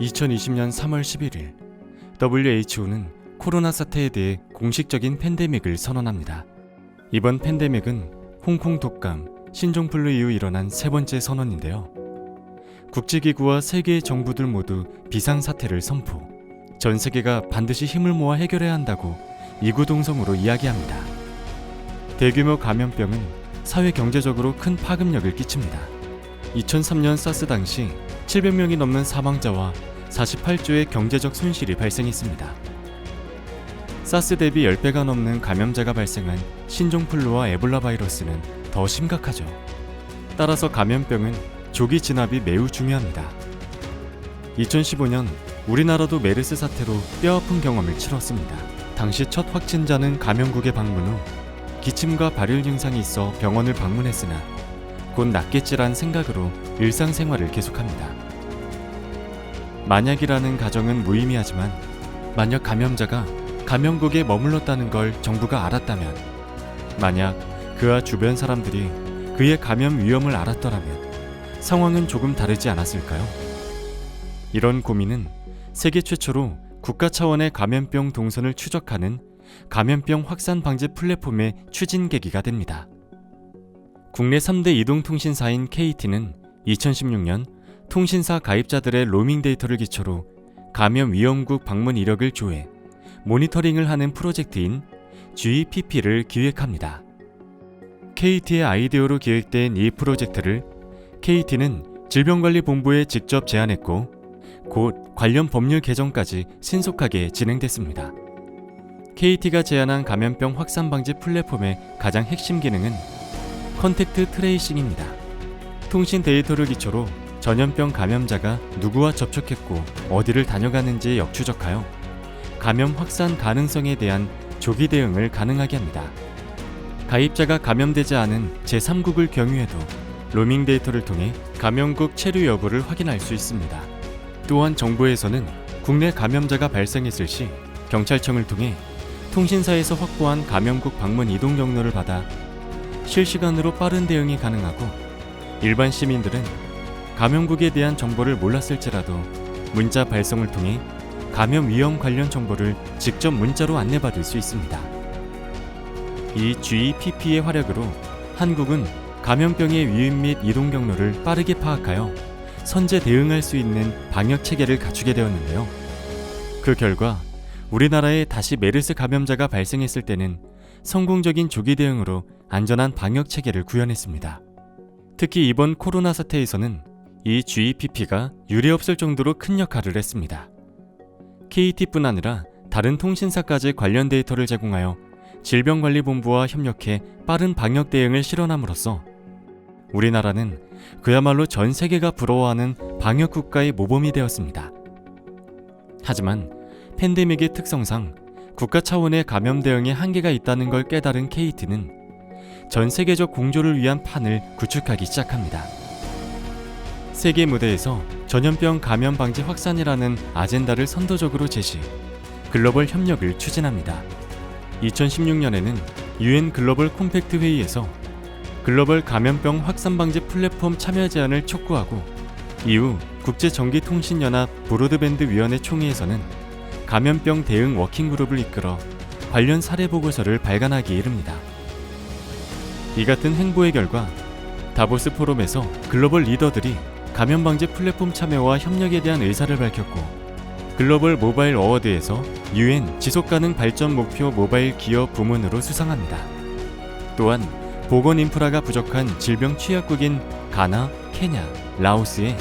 2020년 3월 11일 WHO는 코로나 사태에 대해 공식적인 팬데믹을 선언합니다. 이번 팬데믹은 홍콩 독감, 신종플루 이후 일어난 세 번째 선언인데요. 국제기구와 세계의 정부들 모두 비상사태를 선포, 전 세계가 반드시 힘을 모아 해결해야 한다고 이구동성으로 이야기합니다. 대규모 감염병은 사회 경제적으로 큰 파급력을 끼칩니다. 2003년 사스 당시 700명이 넘는 사망자와 48조의 경제적 손실이 발생했습니다. 사스 대비 10배가 넘는 감염자가 발생한 신종플루와 에볼라 바이러스는 더 심각하죠. 따라서 감염병은 조기 진압이 매우 중요합니다. 2015년 우리나라도 메르스 사태로 뼈아픈 경험을 치렀습니다. 당시 첫 확진자는 감염국에 방문 후 기침과 발열 증상이 있어 병원을 방문했으나 곧 낫겠지란 생각으로 일상생활을 계속합니다. 만약이라는 가정은 무의미하지만 만약 감염자가 감염국에 머물렀다는 걸 정부가 알았다면, 만약 그와 주변 사람들이 그의 감염 위험을 알았더라면 상황은 조금 다르지 않았을까요? 이런 고민은 세계 최초로 국가 차원의 감염병 동선을 추적하는 감염병 확산 방지 플랫폼의 추진 계기가 됩니다. 국내 3대 이동통신사인 KT는 2016년 통신사 가입자들의 로밍 데이터를 기초로 감염 위험국 방문 이력을 조회, 모니터링을 하는 프로젝트인 GPP를 기획합니다. KT의 아이디어로 기획된 이 프로젝트를 KT는 질병관리본부에 직접 제안했고 곧 관련 법률 개정까지 신속하게 진행됐습니다. KT가 제안한 감염병 확산 방지 플랫폼의 가장 핵심 기능은 컨택트 트레이싱입니다. 통신 데이터를 기초로 전염병 감염자가 누구와 접촉했고 어디를 다녀가는지 역추적하여 감염 확산 가능성에 대한 조기 대응을 가능하게 합니다. 가입자가 감염되지 않은 제3국을 경유해도 로밍 데이터를 통해 감염국 체류 여부를 확인할 수 있습니다. 또한 정부에서는 국내 감염자가 발생했을 시 경찰청을 통해 통신사에서 확보한 감염국 방문 이동 경로를 받아 실시간으로 빠른 대응이 가능하고, 일반 시민들은 감염국에 대한 정보를 몰랐을지라도 문자 발송을 통해 감염 위험 관련 정보를 직접 문자로 안내받을 수 있습니다. 이 GPP의 활약으로 한국은 감염병의 유입 및 이동 경로를 빠르게 파악하여 선제 대응할 수 있는 방역 체계를 갖추게 되었는데요. 그 결과 우리나라에 다시 메르스 감염자가 발생했을 때는 성공적인 조기 대응으로 안전한 방역 체계를 구현했습니다. 특히 이번 코로나 사태에서는 이 GPP가 유례없을 정도로 큰 역할을 했습니다. KT뿐 아니라 다른 통신사까지 관련 데이터를 제공하여 질병관리본부와 협력해 빠른 방역 대응을 실현함으로써 우리나라는 그야말로 전 세계가 부러워하는 방역 국가의 모범이 되었습니다. 하지만 팬데믹의 특성상 국가 차원의 감염 대응에 한계가 있다는 걸 깨달은 KT는 전 세계적 공조를 위한 판을 구축하기 시작합니다. 세계 무대에서 전염병 감염 방지 확산이라는 아젠다를 선도적으로 제시, 글로벌 협력을 추진합니다. 2016년에는 UN 글로벌 콤팩트 회의에서 글로벌 감염병 확산 방지 플랫폼 참여 제안을 촉구하고, 이후 국제전기통신연합 브로드밴드 위원회 총회에서는 감염병 대응 워킹그룹을 이끌어 관련 사례 보고서를 발간하기에 이릅니다. 이 같은 행보의 결과 다보스 포럼에서 글로벌 리더들이 감염 방지 플랫폼 참여와 협력에 대한 의사를 밝혔고, 글로벌 모바일 어워드에서 UN 지속가능 발전 목표 모바일 기업 부문으로 수상합니다. 또한 보건 인프라가 부족한 질병 취약국인 가나, 케냐, 라오스에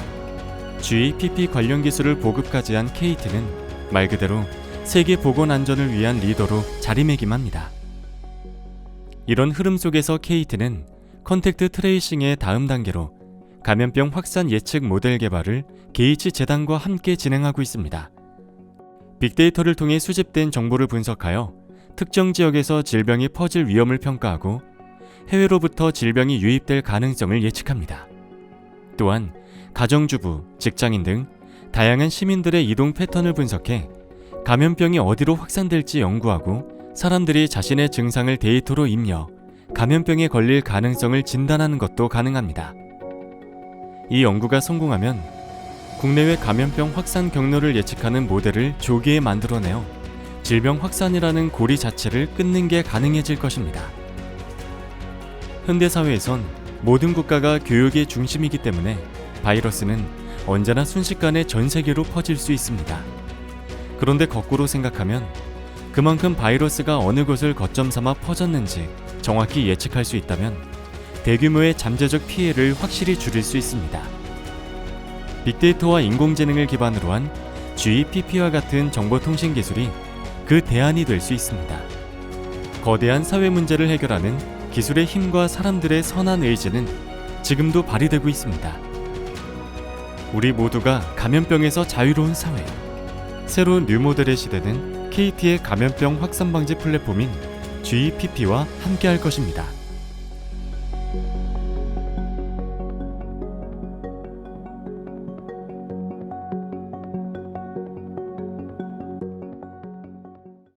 GPP 관련 기술을 보급까지 한 KT는 말 그대로 세계 보건 안전을 위한 리더로 자리매김합니다. 이런 흐름 속에서 KT는 컨택트 트레이싱의 다음 단계로 감염병 확산 예측 모델 개발을 게이츠 재단과 함께 진행하고 있습니다. 빅데이터를 통해 수집된 정보를 분석하여 특정 지역에서 질병이 퍼질 위험을 평가하고 해외로부터 질병이 유입될 가능성을 예측합니다. 또한 가정주부, 직장인 등 다양한 시민들의 이동 패턴을 분석해 감염병이 어디로 확산될지 연구하고 사람들이 자신의 증상을 데이터로 입력, 감염병에 걸릴 가능성을 진단하는 것도 가능합니다. 이 연구가 성공하면 국내외 감염병 확산 경로를 예측하는 모델을 조기에 만들어내어 질병 확산이라는 고리 자체를 끊는 게 가능해질 것입니다. 현대사회에선 모든 국가가 교육의 중심이기 때문에 바이러스는 언제나 순식간에 전 세계로 퍼질 수 있습니다. 그런데 거꾸로 생각하면 그만큼 바이러스가 어느 곳을 거점 삼아 퍼졌는지 정확히 예측할 수 있다면 대규모의 잠재적 피해를 확실히 줄일 수 있습니다. 빅데이터와 인공지능을 기반으로 한 GPP와 같은 정보통신 기술이 그 대안이 될 수 있습니다. 거대한 사회 문제를 해결하는 기술의 힘과 사람들의 선한 의지는 지금도 발휘되고 있습니다. 우리 모두가 감염병에서 자유로운 사회. 새로운 뉴모델의 시대는 KT의 감염병 확산 방지 플랫폼인 GPP와 함께할 것입니다.